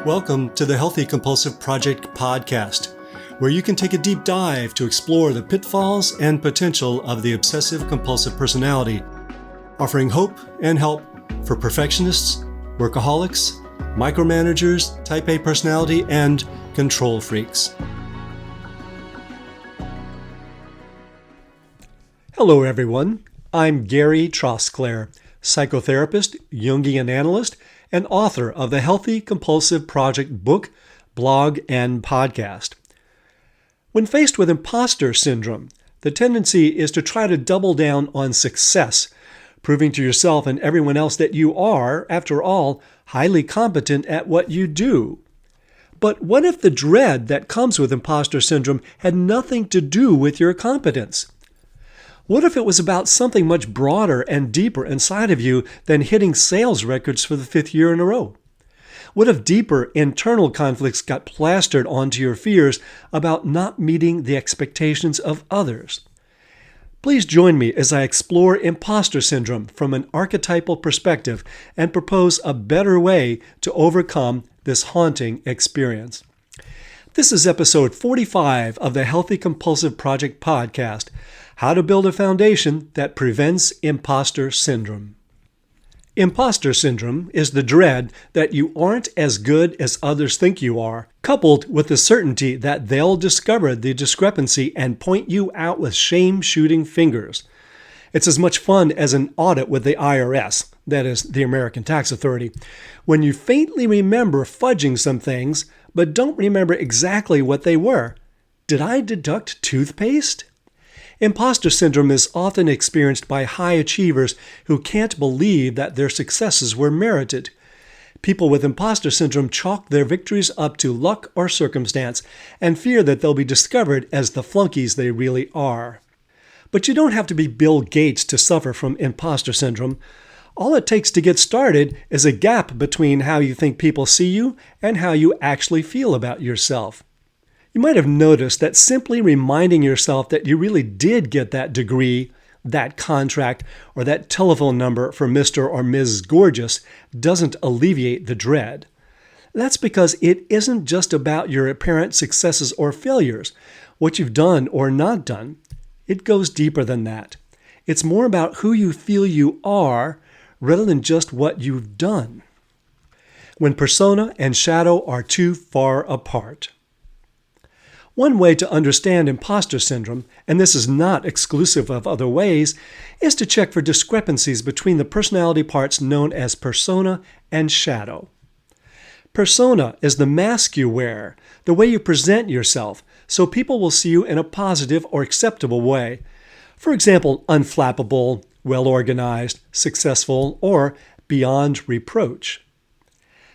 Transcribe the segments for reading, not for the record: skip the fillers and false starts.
Welcome to the Healthy Compulsive Project podcast, where you can take a deep dive to explore the pitfalls and potential of the obsessive-compulsive personality, offering hope and help for perfectionists, workaholics, micromanagers, type A personality, and control freaks. Hello, everyone. I'm Gary Trosclair, psychotherapist, Jungian analyst, and author of the Healthy Compulsive Project book, blog, and podcast. When faced with imposter syndrome, the tendency is to try to double down on success, proving to yourself and everyone else that you are, after all, highly competent at what you do. But what if the dread that comes with imposter syndrome had nothing to do with your competence? What if it was about something much broader and deeper inside of you than hitting sales records for the fifth year in a row? What if deeper internal conflicts got plastered onto your fears about not meeting the expectations of others? Please join me as I explore imposter syndrome from an archetypal perspective and propose a better way to overcome this haunting experience. This is episode 45 of the Healthy Compulsive Project podcast, How to Build a Foundation that Prevents Imposter Syndrome. Imposter syndrome is the dread that you aren't as good as others think you are, coupled with the certainty that they'll discover the discrepancy and point you out with shame-shooting fingers. It's as much fun as an audit with the IRS, that is, the American Tax Authority, when you faintly remember fudging some things, but don't remember exactly what they were. Did I deduct toothpaste? Imposter syndrome is often experienced by high achievers who can't believe that their successes were merited. People with imposter syndrome chalk their victories up to luck or circumstance and fear that they'll be discovered as the flunkies they really are. But you don't have to be Bill Gates to suffer from imposter syndrome. All it takes to get started is a gap between how you think people see you and how you actually feel about yourself. You might have noticed that simply reminding yourself that you really did get that degree, that contract, or that telephone number for Mr. or Ms. Gorgeous doesn't alleviate the dread. That's because it isn't just about your apparent successes or failures, what you've done or not done. It goes deeper than that. It's more about who you feel you are rather than just what you've done. When persona and shadow are too far apart. One way to understand imposter syndrome, and this is not exclusive of other ways, is to check for discrepancies between the personality parts known as persona and shadow. Persona is the mask you wear, the way you present yourself, so people will see you in a positive or acceptable way. For example, unflappable, well-organized, successful, or beyond reproach.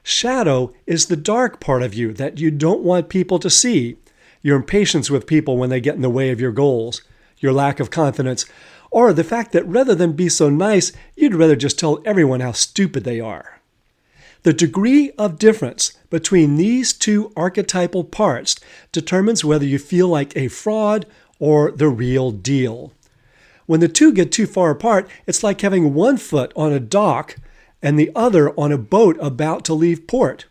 Shadow is the dark part of you that you don't want people to see. Your impatience with people when they get in the way of your goals, your lack of confidence, or the fact that rather than be so nice, you'd rather just tell everyone how stupid they are. The degree of difference between these two archetypal parts determines whether you feel like a fraud or the real deal. When the two get too far apart, it's like having one foot on a dock and the other on a boat about to leave port.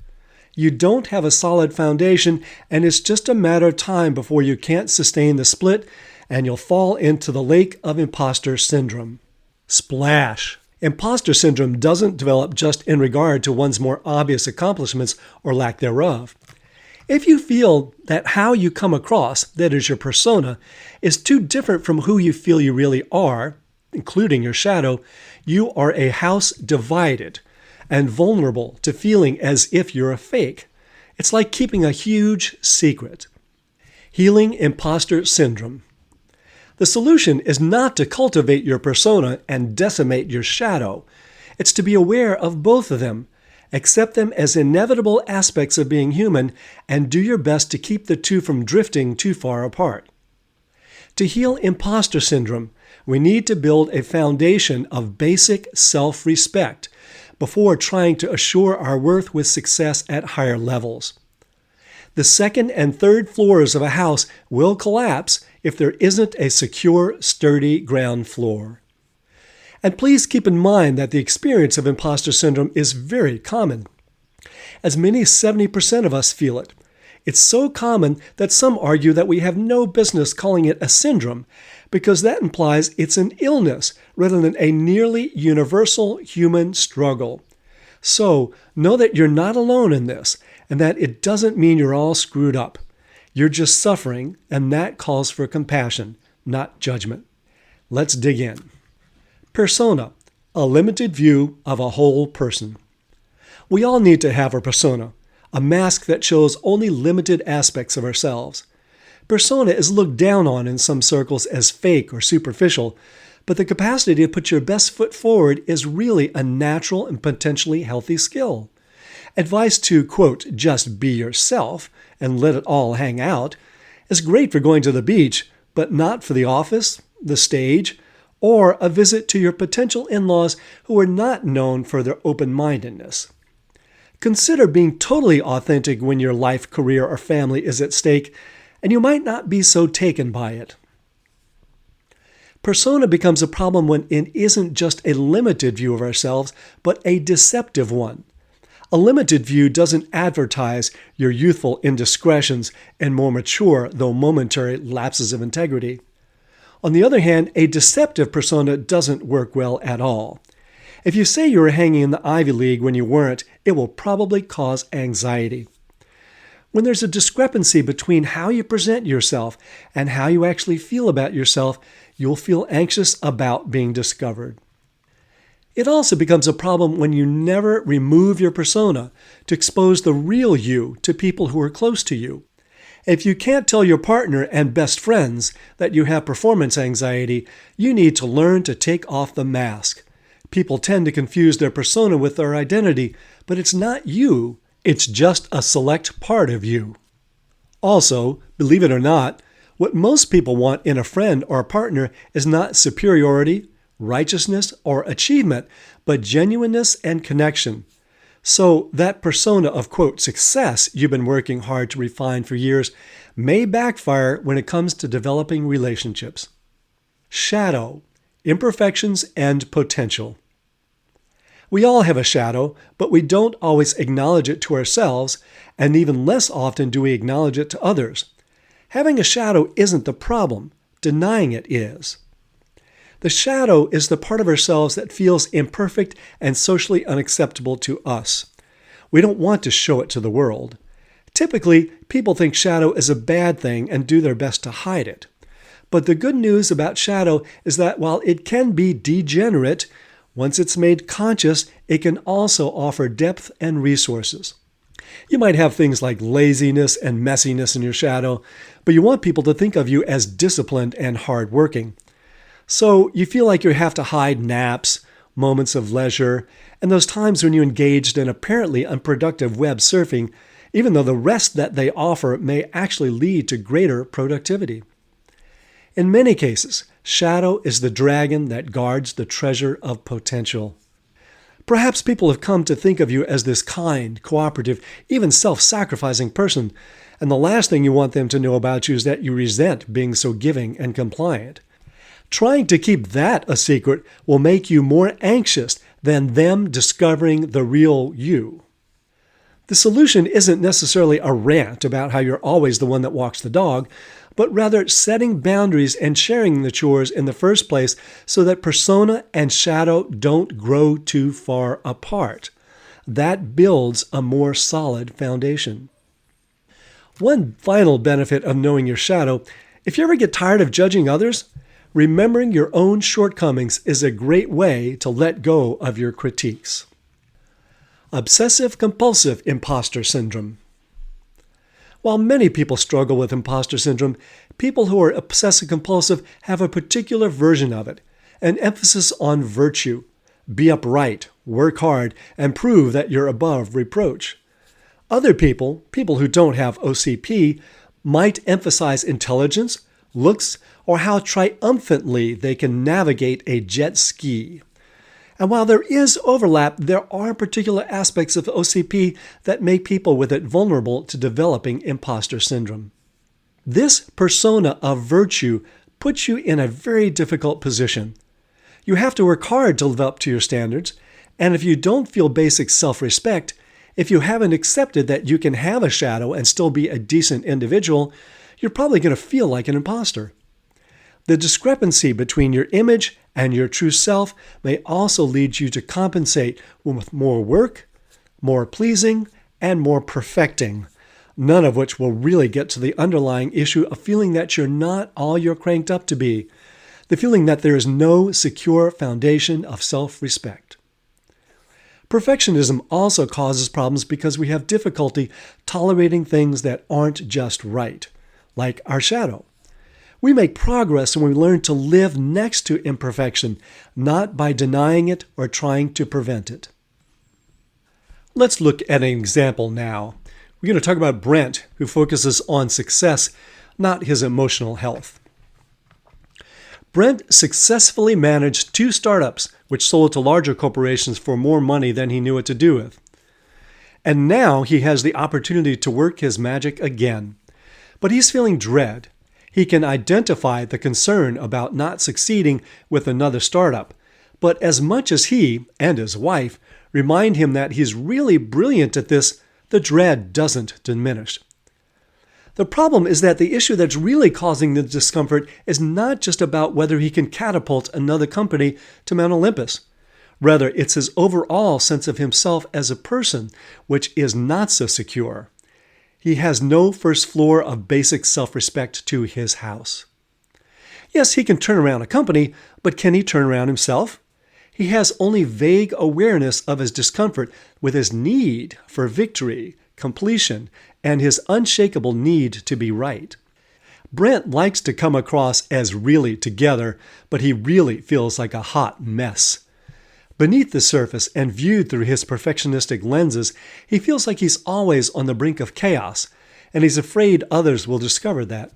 You don't have a solid foundation, and it's just a matter of time before you can't sustain the split, and you'll fall into the lake of imposter syndrome. Splash! Imposter syndrome doesn't develop just in regard to one's more obvious accomplishments or lack thereof. If you feel that how you come across, that is your persona, is too different from who you feel you really are, including your shadow, you are a house divided and vulnerable to feeling as if you're a fake. It's like keeping a huge secret. Healing imposter syndrome. The solution is not to cultivate your persona and decimate your shadow. It's to be aware of both of them, accept them as inevitable aspects of being human, and do your best to keep the two from drifting too far apart. To heal imposter syndrome, we need to build a foundation of basic self-respect before trying to assure our worth with success at higher levels. The second and third floors of a house will collapse if there isn't a secure, sturdy ground floor. And please keep in mind that the experience of imposter syndrome is very common. As many as 70% of us feel it. It's so common that some argue that we have no business calling it a syndrome because that implies it's an illness rather than a nearly universal human struggle. So, know that you're not alone in this and that it doesn't mean you're all screwed up. You're just suffering, and that calls for compassion, not judgment. Let's dig in. Persona, a limited view of a whole person. We all need to have a persona, a mask that shows only limited aspects of ourselves. Persona is looked down on in some circles as fake or superficial, but the capacity to put your best foot forward is really a natural and potentially healthy skill. Advice to, quote, just be yourself and let it all hang out is great for going to the beach, but not for the office, the stage, or a visit to your potential in-laws who are not known for their open-mindedness. Consider being totally authentic when your life, career, or family is at stake, and you might not be so taken by it. Persona becomes a problem when it isn't just a limited view of ourselves, but a deceptive one. A limited view doesn't advertise your youthful indiscretions and more mature, though momentary, lapses of integrity. On the other hand, a deceptive persona doesn't work well at all. If you say you were hanging in the Ivy League when you weren't, it will probably cause anxiety. When there's a discrepancy between how you present yourself and how you actually feel about yourself, you'll feel anxious about being discovered. It also becomes a problem when you never remove your persona to expose the real you to people who are close to you. If you can't tell your partner and best friends that you have performance anxiety, you need to learn to take off the mask. People tend to confuse their persona with their identity, but it's not you, it's just a select part of you. Also, believe it or not, what most people want in a friend or a partner is not superiority, righteousness, or achievement, but genuineness and connection. So that persona of, quote, success you've been working hard to refine for years may backfire when it comes to developing relationships. Shadow, imperfections, and potential. We all have a shadow, but we don't always acknowledge it to ourselves, and even less often do we acknowledge it to others. Having a shadow isn't the problem. Denying it is. The shadow is the part of ourselves that feels imperfect and socially unacceptable to us. We don't want to show it to the world. Typically, people think shadow is a bad thing and do their best to hide it. But the good news about shadow is that while it can be degenerate, once it's made conscious, it can also offer depth and resources. You might have things like laziness and messiness in your shadow, but you want people to think of you as disciplined and hardworking. So you feel like you have to hide naps, moments of leisure, and those times when you engaged in apparently unproductive web surfing, even though the rest that they offer may actually lead to greater productivity. In many cases, shadow is the dragon that guards the treasure of potential. Perhaps people have come to think of you as this kind, cooperative, even self-sacrificing person, and the last thing you want them to know about you is that you resent being so giving and compliant. Trying to keep that a secret will make you more anxious than them discovering the real you. The solution isn't necessarily a rant about how you're always the one that walks the dog, but rather setting boundaries and sharing the chores in the first place so that persona and shadow don't grow too far apart. That builds a more solid foundation. One final benefit of knowing your shadow, if you ever get tired of judging others, remembering your own shortcomings is a great way to let go of your critiques. Obsessive-compulsive imposter syndrome. While many people struggle with imposter syndrome, people who are obsessive-compulsive have a particular version of it, an emphasis on virtue. Be upright, work hard, and prove that you're above reproach. Other people who don't have OCP, might emphasize intelligence, looks, or how triumphantly they can navigate a jet ski. And while there is overlap, there are particular aspects of OCP that make people with it vulnerable to developing imposter syndrome. This persona of virtue puts you in a very difficult position. You have to work hard to live up to your standards, and if you don't feel basic self-respect, If you haven't accepted that you can have a shadow and still be a decent individual, you're probably going to feel like an imposter. The discrepancy between your image and your true self may also lead you to compensate with more work, more pleasing, and more perfecting, none of which will really get to the underlying issue of feeling that you're not all you're cranked up to be, the feeling that there is no secure foundation of self-respect. Perfectionism also causes problems because we have difficulty tolerating things that aren't just right, like our shadow. We make progress when we learn to live next to imperfection, not by denying it or trying to prevent it. Let's look at an example now. We're going to talk about Brent, who focuses on success, not his emotional health. Brent successfully managed 2 startups which sold to larger corporations for more money than he knew what to do with. And now he has the opportunity to work his magic again. But he's feeling dread. He can identify the concern about not succeeding with another startup. But as much as he and his wife remind him that he's really brilliant at this, the dread doesn't diminish. The problem is that the issue that's really causing the discomfort is not just about whether he can catapult another company to Mount Olympus. Rather, it's his overall sense of himself as a person, which is not so secure. He has no first floor of basic self-respect to his house. Yes, he can turn around a company, but can he turn around himself? He has only vague awareness of his discomfort with his need for victory, completion, and his unshakable need to be right. Brent likes to come across as really together, but he really feels like a hot mess. Beneath the surface and viewed through his perfectionistic lenses, he feels like he's always on the brink of chaos, and he's afraid others will discover that.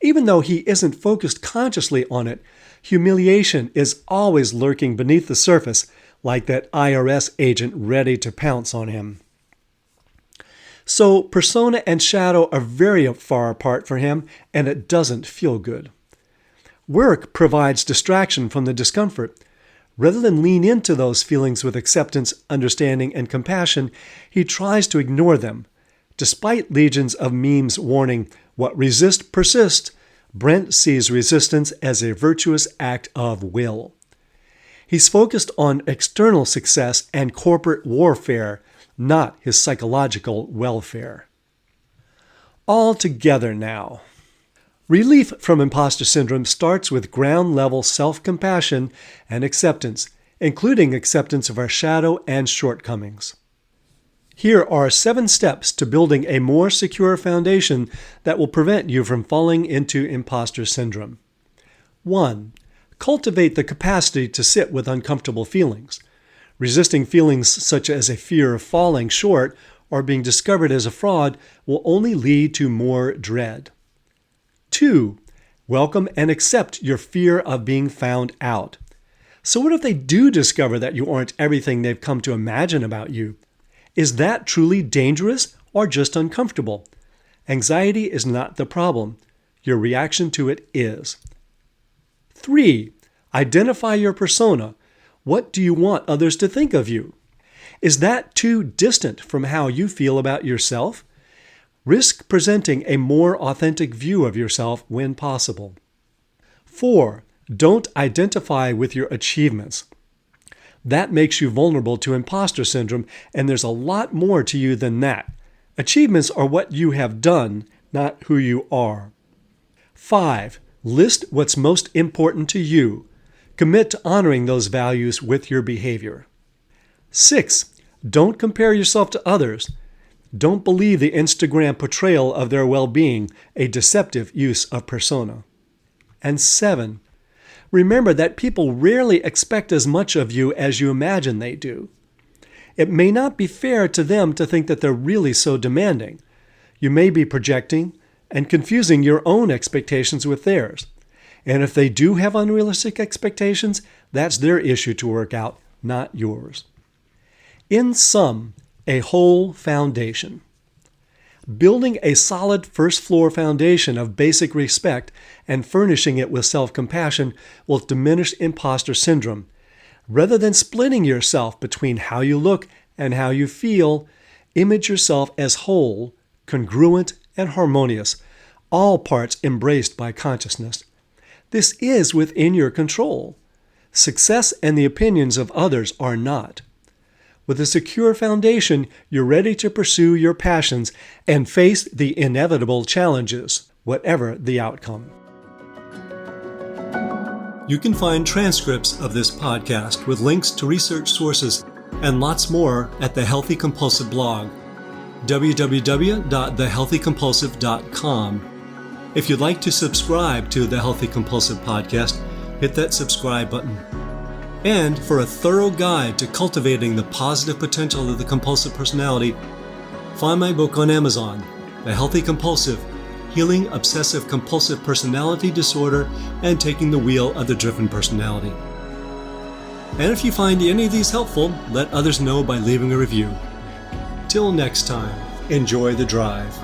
Even though he isn't focused consciously on it, humiliation is always lurking beneath the surface, like that IRS agent ready to pounce on him. So persona and shadow are very far apart for him, and it doesn't feel good. Work provides distraction from the discomfort. Rather than lean into those feelings with acceptance, understanding, and compassion, he tries to ignore them. Despite legions of memes warning, "What resist persists," Brent sees resistance as a virtuous act of will. He's focused on external success and corporate warfare, not his psychological welfare. All together now. Relief from imposter syndrome starts with ground-level self-compassion and acceptance, including acceptance of our shadow and shortcomings. Here are 7 steps to building a more secure foundation that will prevent you from falling into imposter syndrome. 1. Cultivate the capacity to sit with uncomfortable feelings. Resisting feelings such as a fear of falling short or being discovered as a fraud will only lead to more dread. 2. Welcome and accept your fear of being found out. So what if they do discover that you aren't everything they've come to imagine about you? Is that truly dangerous or just uncomfortable? Anxiety is not the problem. Your reaction to it is. 3. Identify your persona. What do you want others to think of you? Is that too distant from how you feel about yourself? Risk presenting a more authentic view of yourself when possible. 4. Don't identify with your achievements. That makes you vulnerable to imposter syndrome, and there's a lot more to you than that. Achievements are what you have done, not who you are. 5. List what's most important to you. Commit to honoring those values with your behavior. 6. Don't compare yourself to others. Don't believe the Instagram portrayal of their well-being, a deceptive use of persona. And 7. Remember that people rarely expect as much of you as you imagine they do. It may not be fair to them to think that they're really so demanding. You may be projecting and confusing your own expectations with theirs. And if they do have unrealistic expectations, that's their issue to work out, not yours. In sum, a whole foundation. Building a solid first-floor foundation of basic respect and furnishing it with self-compassion will diminish imposter syndrome. Rather than splitting yourself between how you look and how you feel, Image yourself as whole, congruent, and harmonious, all parts embraced by consciousness. This is within your control. Success and the opinions of others are not. With a secure foundation, you're ready to pursue your passions and face the inevitable challenges, whatever the outcome. You can find transcripts of this podcast with links to research sources and lots more at the Healthy Compulsive blog, www.thehealthycompulsive.com. If you'd like to subscribe to the Healthy Compulsive podcast, hit that subscribe button. And for a thorough guide to cultivating the positive potential of the compulsive personality, find my book on Amazon, The Healthy Compulsive, Healing Obsessive Compulsive Personality Disorder and Taking the Wheel of the Driven Personality. And if you find any of these helpful, let others know by leaving a review. Till next time, enjoy the drive.